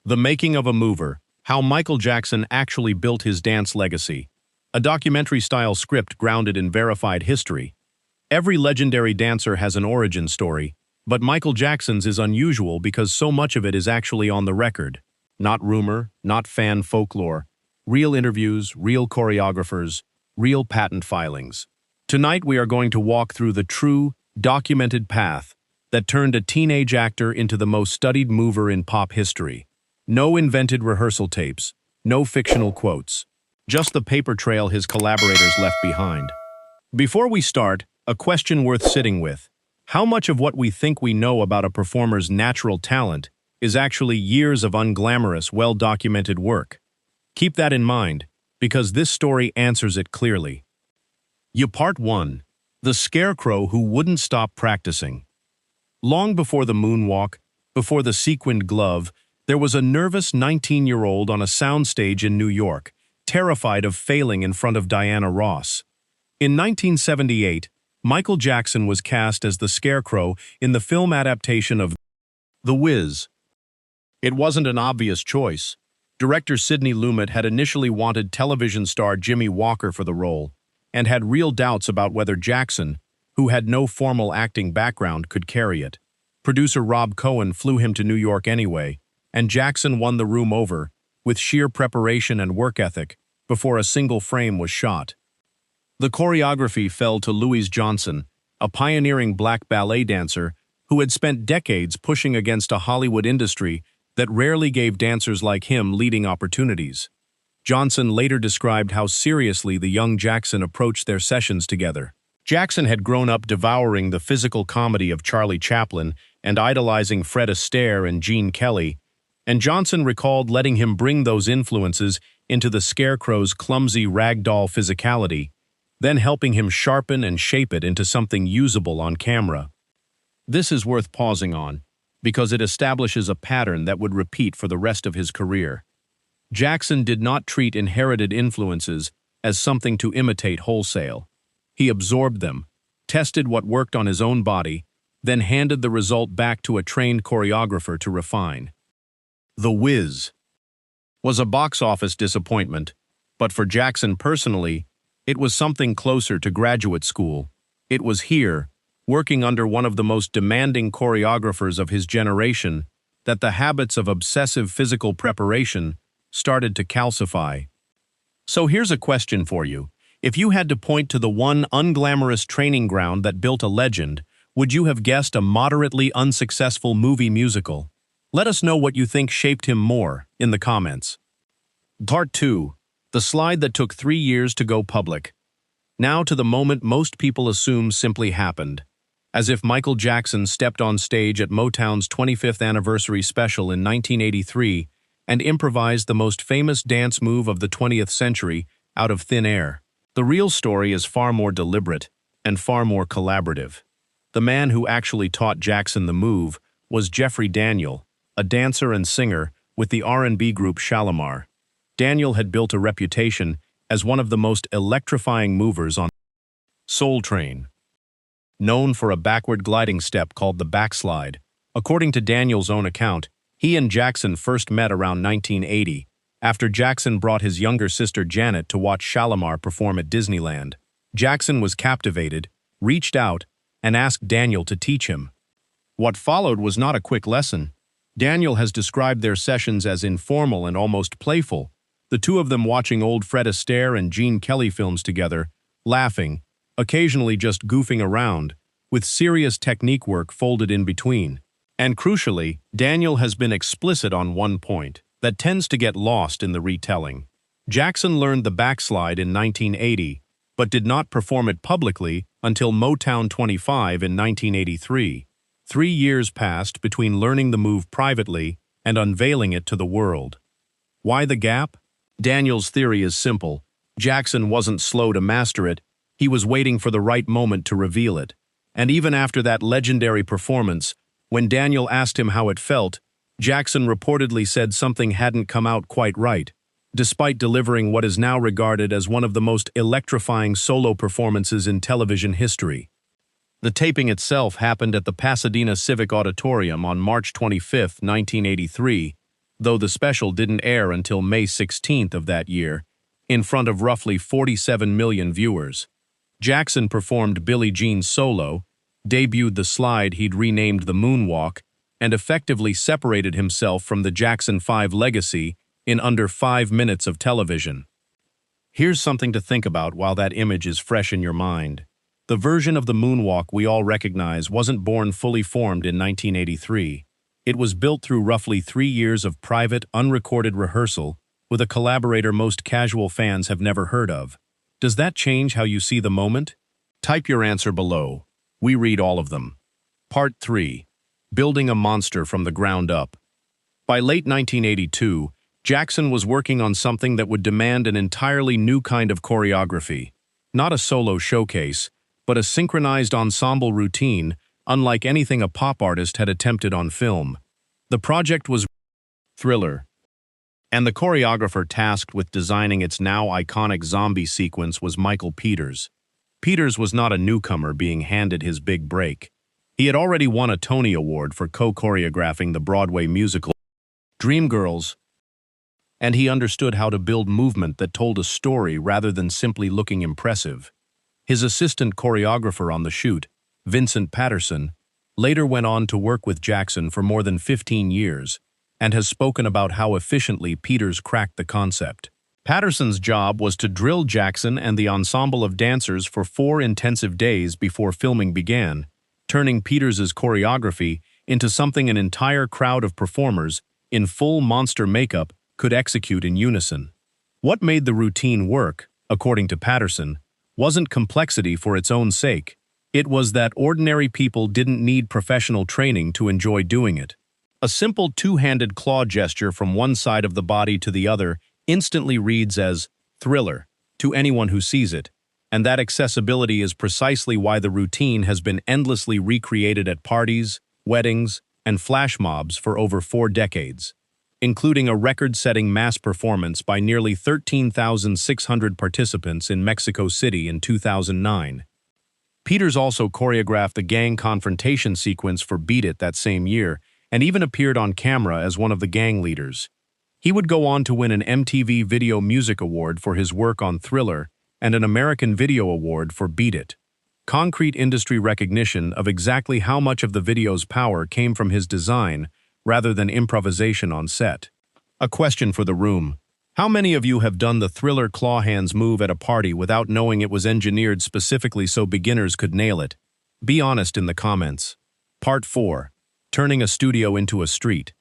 The Making of a Mover, How Michael Jackson Actually Built His Dance Legacy. A documentary-style script grounded in verified history. Every legendary dancer has an origin story, but Michael Jackson's is unusual because so much of it is actually on the record. Not rumor, not fan folklore. Real interviews, real choreographers, real patent filings. Tonight we are going to walk through the true, documented path that turned a teenage actor into the most studied mover in pop history. No invented rehearsal tapes, no fictional quotes, just the paper trail his collaborators left behind. Before we start, a question worth sitting with. How much of what we think we know about a performer's natural talent is actually years of unglamorous, well-documented work? Keep that in mind, because this story answers it clearly. Part 1. The Scarecrow Who Wouldn't Stop Practicing. Long before the moonwalk, before the sequined glove, there was a nervous 19-year-old on a soundstage in New York, terrified of failing in front of Diana Ross. In 1978, Michael Jackson was cast as the Scarecrow in the film adaptation of The Wiz. It wasn't an obvious choice. Director Sidney Lumet had initially wanted television star Jimmy Walker for the role, and had real doubts about whether Jackson, who had no formal acting background, could carry it. Producer Rob Cohen flew him to New York anyway, and Jackson won the room over, with sheer preparation and work ethic, before a single frame was shot. The choreography fell to Louise Johnson, a pioneering black ballet dancer who had spent decades pushing against a Hollywood industry that rarely gave dancers like him leading opportunities. Johnson later described how seriously the young Jackson approached their sessions together. Jackson had grown up devouring the physical comedy of Charlie Chaplin and idolizing Fred Astaire and Gene Kelly, and Johnson recalled letting him bring those influences into the Scarecrow's clumsy ragdoll physicality, then helping him sharpen and shape it into something usable on camera. This is worth pausing on, because it establishes a pattern that would repeat for the rest of his career. Jackson did not treat inherited influences as something to imitate wholesale. He absorbed them, tested what worked on his own body, then handed the result back to a trained choreographer to refine. The Wiz was a box office disappointment, but for Jackson personally, it was something closer to graduate school. It was here, working under one of the most demanding choreographers of his generation, that the habits of obsessive physical preparation started to calcify. So here's a question for you. If you had to point to the one unglamorous training ground that built a legend, would you have guessed a moderately unsuccessful movie musical? Let us know what you think shaped him more in the comments. Part 2. The slide that took 3 years to go public. Now to the moment most people assume simply happened. As if Michael Jackson stepped on stage at Motown's 25th anniversary special in 1983 and improvised the most famous dance move of the 20th century out of thin air. The real story is far more deliberate and far more collaborative. The man who actually taught Jackson the move was Jeffrey Daniel, a dancer and singer with the R&B group Shalimar. Daniel had built a reputation as one of the most electrifying movers on Soul Train. Known for a backward gliding step called the backslide, according to Daniel's own account, he and Jackson first met around 1980, after Jackson brought his younger sister Janet to watch Shalimar perform at Disneyland. Jackson was captivated, reached out, and asked Daniel to teach him. What followed was not a quick lesson. Daniel has described their sessions as informal and almost playful, the two of them watching old Fred Astaire and Gene Kelly films together, laughing, occasionally just goofing around, with serious technique work folded in between. And crucially, Daniel has been explicit on one point that tends to get lost in the retelling. Jackson learned the backslide in 1980, but did not perform it publicly until Motown 25 in 1983. 3 years passed between learning the move privately and unveiling it to the world. Why the gap? Daniel's theory is simple. Jackson wasn't slow to master it, he was waiting for the right moment to reveal it. And even after that legendary performance, when Daniel asked him how it felt, Jackson reportedly said something hadn't come out quite right, despite delivering what is now regarded as one of the most electrifying solo performances in television history. The taping itself happened at the Pasadena Civic Auditorium on March 25, 1983, though the special didn't air until May 16th of that year, in front of roughly 47 million viewers. Jackson performed Billie Jean's solo, debuted the slide he'd renamed the Moonwalk, and effectively separated himself from the Jackson 5 legacy in under 5 minutes of television. Here's something to think about while that image is fresh in your mind. The version of the Moonwalk we all recognize wasn't born fully formed in 1983. It was built through roughly 3 years of private, unrecorded rehearsal with a collaborator most casual fans have never heard of. Does that change how you see the moment? Type your answer below. We read all of them. Part 3. Building a monster from the ground up. By late 1982, Jackson was working on something that would demand an entirely new kind of choreography. Not a solo showcase, but a synchronized ensemble routine, unlike anything a pop artist had attempted on film. The project was Thriller, and the choreographer tasked with designing its now iconic zombie sequence was Michael Peters. Peters was not a newcomer being handed his big break. He had already won a Tony Award for co-choreographing the Broadway musical Dreamgirls, and he understood how to build movement that told a story rather than simply looking impressive. His assistant choreographer on the shoot, Vincent Patterson, later went on to work with Jackson for more than 15 years and has spoken about how efficiently Peters cracked the concept. Patterson's job was to drill Jackson and the ensemble of dancers for 4 intensive days before filming began, turning Peters's choreography into something an entire crowd of performers in full monster makeup could execute in unison. What made the routine work, according to Patterson, wasn't complexity for its own sake. It was that ordinary people didn't need professional training to enjoy doing it. A simple two-handed claw gesture from one side of the body to the other instantly reads as Thriller to anyone who sees it, and that accessibility is precisely why the routine has been endlessly recreated at parties, weddings, and flash mobs for over 4 decades, including a record-setting mass performance by nearly 13,600 participants in Mexico City in 2009. Peters also choreographed the gang confrontation sequence for Beat It that same year, and even appeared on camera as one of the gang leaders. He would go on to win an MTV Video Music Award for his work on Thriller and an American Video Award for Beat It. Concrete industry recognition of exactly how much of the video's power came from his design rather than improvisation on set. A question for the room. How many of you have done the Thriller claw hands move at a party without knowing it was engineered specifically so beginners could nail it? Be honest in the comments. Part 4. Turning a studio into a street.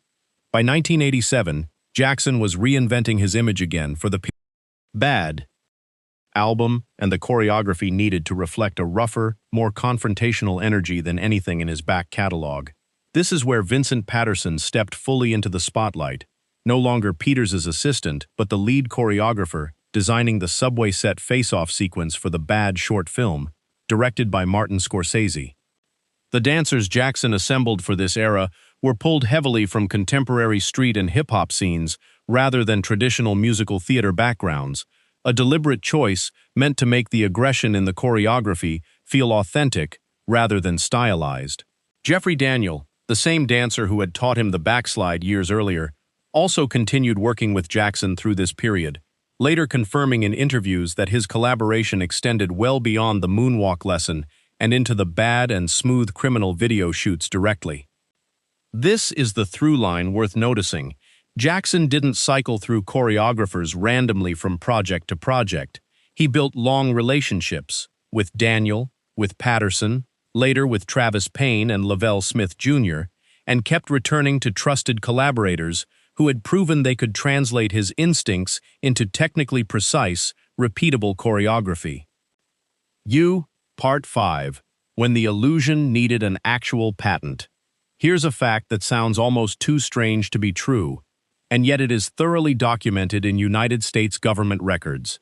By 1987, Jackson was reinventing his image again for the Bad album, and the choreography needed to reflect a rougher, more confrontational energy than anything in his back catalog. This is where Vincent Patterson stepped fully into the spotlight, no longer Peters' assistant, but the lead choreographer, designing the subway set face-off sequence for the Bad short film, directed by Martin Scorsese. The dancers Jackson assembled for this era were pulled heavily from contemporary street and hip-hop scenes rather than traditional musical theater backgrounds, a deliberate choice meant to make the aggression in the choreography feel authentic rather than stylized. Jeffrey Daniel, the same dancer who had taught him the backslide years earlier, also continued working with Jackson through this period, later confirming in interviews that his collaboration extended well beyond the moonwalk lesson and into the Bad and Smooth Criminal video shoots directly. This is the through line worth noticing. Jackson didn't cycle through choreographers randomly from project to project. He built long relationships with Daniel, with Patterson, later with Travis Payne and Lavelle Smith Jr., and kept returning to trusted collaborators who had proven they could translate his instincts into technically precise, repeatable choreography. Part 5. When the illusion needed an actual patent. Here's a fact that sounds almost too strange to be true, and yet it is thoroughly documented in United States government records.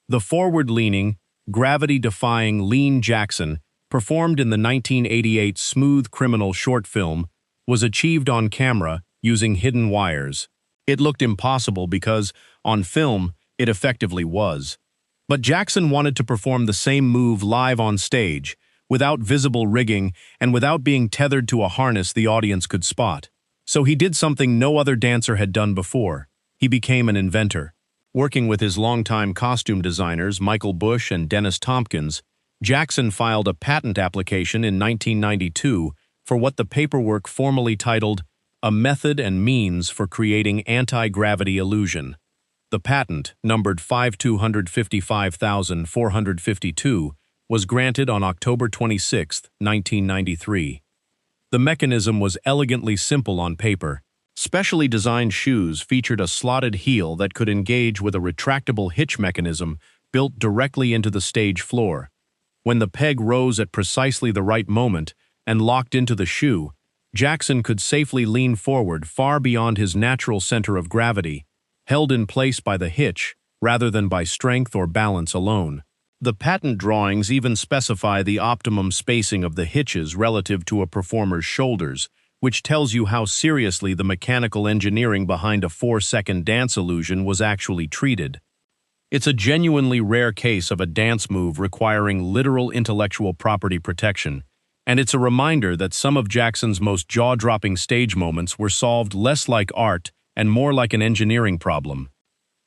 The forward-leaning, gravity-defying Lean Jackson, performed in the 1988 Smooth Criminal short film, was achieved on camera using hidden wires. It looked impossible because, on film, it effectively was. But Jackson wanted to perform the same move live on stage, without visible rigging and without being tethered to a harness the audience could spot. So he did something no other dancer had done before. He became an inventor. Working with his longtime costume designers Michael Bush and Dennis Tompkins, Jackson filed a patent application in 1992 for what the paperwork formally titled "A Method and Means for Creating Anti-Gravity Illusion." The patent, numbered 5,255,452, was granted on October 26, 1993. The mechanism was elegantly simple on paper. Specially designed shoes featured a slotted heel that could engage with a retractable hitch mechanism built directly into the stage floor. When the peg rose at precisely the right moment and locked into the shoe, Jackson could safely lean forward far beyond his natural center of gravity, held in place by the hitch rather than by strength or balance alone. The patent drawings even specify the optimum spacing of the hitches relative to a performer's shoulders, which tells you how seriously the mechanical engineering behind a 4-second dance illusion was actually treated. It's a genuinely rare case of a dance move requiring literal intellectual property protection, and it's a reminder that some of Jackson's most jaw-dropping stage moments were solved less like art and more like an engineering problem.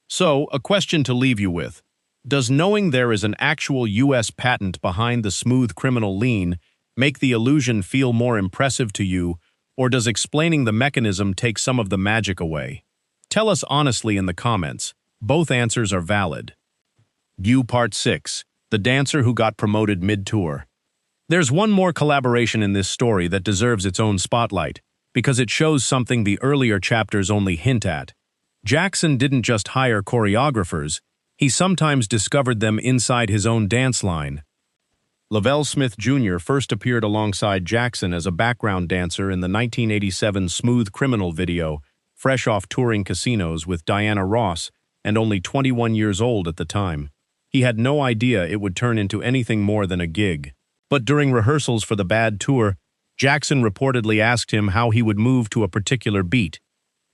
So, a question to leave you with. Does knowing there is an actual U.S. patent behind the smooth criminal lean make the illusion feel more impressive to you, or does explaining the mechanism take some of the magic away? Tell us honestly in the comments. Both answers are valid. View Part 6, The Dancer Who Got Promoted Mid-Tour. There's one more collaboration in this story that deserves its own spotlight, because it shows something the earlier chapters only hint at. Jackson didn't just hire choreographers, he sometimes discovered them inside his own dance line. Lavelle Smith Jr. first appeared alongside Jackson as a background dancer in the 1987 Smooth Criminal video, fresh off touring casinos with Diana Ross, and only 21 years old at the time. He had no idea it would turn into anything more than a gig. But during rehearsals for the Bad tour, Jackson reportedly asked him how he would move to a particular beat.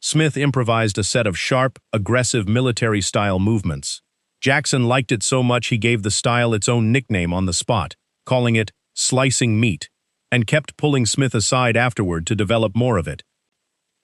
Smith improvised a set of sharp, aggressive military-style movements. Jackson liked it so much he gave the style its own nickname on the spot, calling it slicing meat, and kept pulling Smith aside afterward to develop more of it.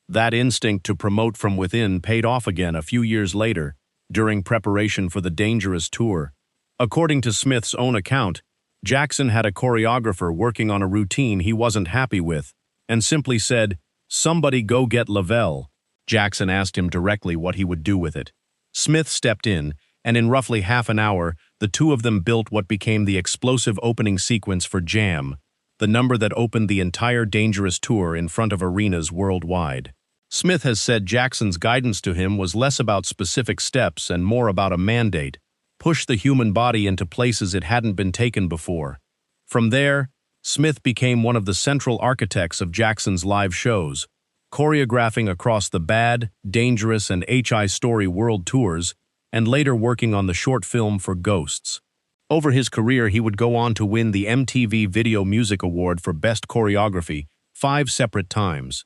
That instinct to promote from within paid off again a few years later, during preparation for the Dangerous tour. According to Smith's own account, Jackson had a choreographer working on a routine he wasn't happy with, and simply said, "Somebody go get Lavelle." Jackson asked him directly what he would do with it. Smith stepped in, and in roughly half an hour, the two of them built what became the explosive opening sequence for Jam, the number that opened the entire Dangerous tour in front of arenas worldwide. Smith has said Jackson's guidance to him was less about specific steps and more about a mandate: push the human body into places it hadn't been taken before. From there, Smith became one of the central architects of Jackson's live shows, choreographing across the Bad, Dangerous, and HI Story world tours, and later working on the short film for Ghosts. Over his career, he would go on to win the MTV Video Music Award for Best Choreography 5 separate times.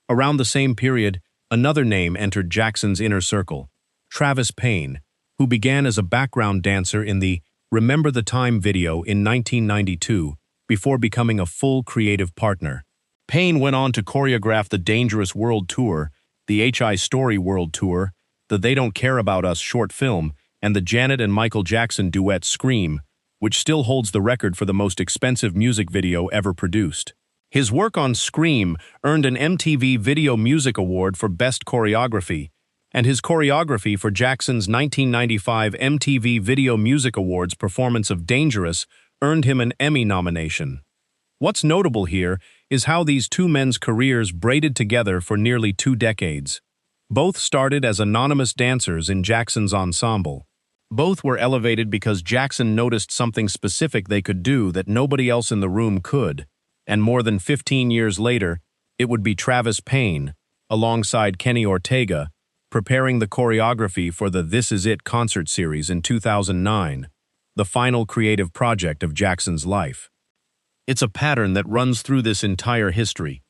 Around the same period, another name entered Jackson's inner circle: Travis Payne, who began as a background dancer in the Remember the Time video in 1992 before becoming a full creative partner. Payne went on to choreograph the Dangerous World Tour, the HI Story World Tour, the They Don't Care About Us short film, and the Janet and Michael Jackson duet Scream, which still holds the record for the most expensive music video ever produced. His work on Scream earned an MTV Video Music Award for Best Choreography, and his choreography for Jackson's 1995 MTV Video Music Awards performance of Dangerous earned him an Emmy nomination. What's notable here is how these two men's careers braided together for nearly 2 decades. Both started as anonymous dancers in Jackson's ensemble. Both were elevated because Jackson noticed something specific they could do that nobody else in the room could, and more than 15 years later, it would be Travis Payne, alongside Kenny Ortega, preparing the choreography for the This Is It concert series in 2009, the final creative project of Jackson's life. It's a pattern that runs through this entire history.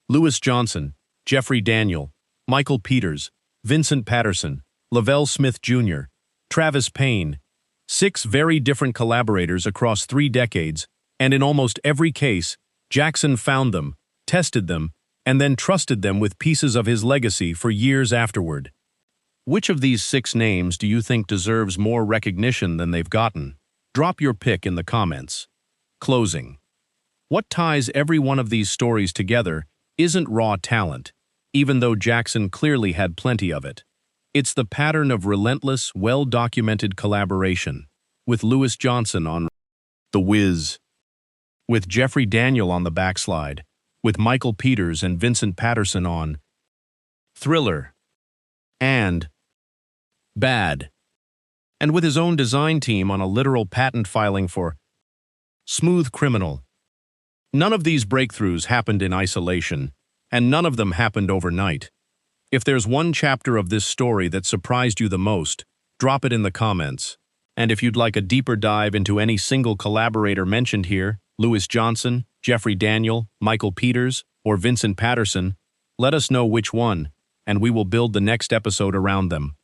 Louis Johnson, Jeffrey Daniel, Michael Peters, Vincent Patterson, Lavelle Smith Jr., Travis Payne, 6 very different collaborators across 3 decades, and in almost every case, Jackson found them, tested them, and then trusted them with pieces of his legacy for years afterward. Which of these 6 names do you think deserves more recognition than they've gotten? Drop your pick in the comments. Closing. What ties every one of these stories together isn't raw talent, even though Jackson clearly had plenty of it. It's the pattern of relentless, well-documented collaboration, with Lewis Johnson on The Wiz, with Jeffrey Daniel on the backslide, with Michael Peters and Vincent Patterson on Thriller and Bad, and with his own design team on a literal patent filing for Smooth Criminal. None of these breakthroughs happened in isolation, and none of them happened overnight. If there's one chapter of this story that surprised you the most, drop it in the comments. And if you'd like a deeper dive into any single collaborator mentioned here, Lewis Johnson, Jeffrey Daniel, Michael Peters, or Vincent Patterson, let us know which one, and we will build the next episode around them.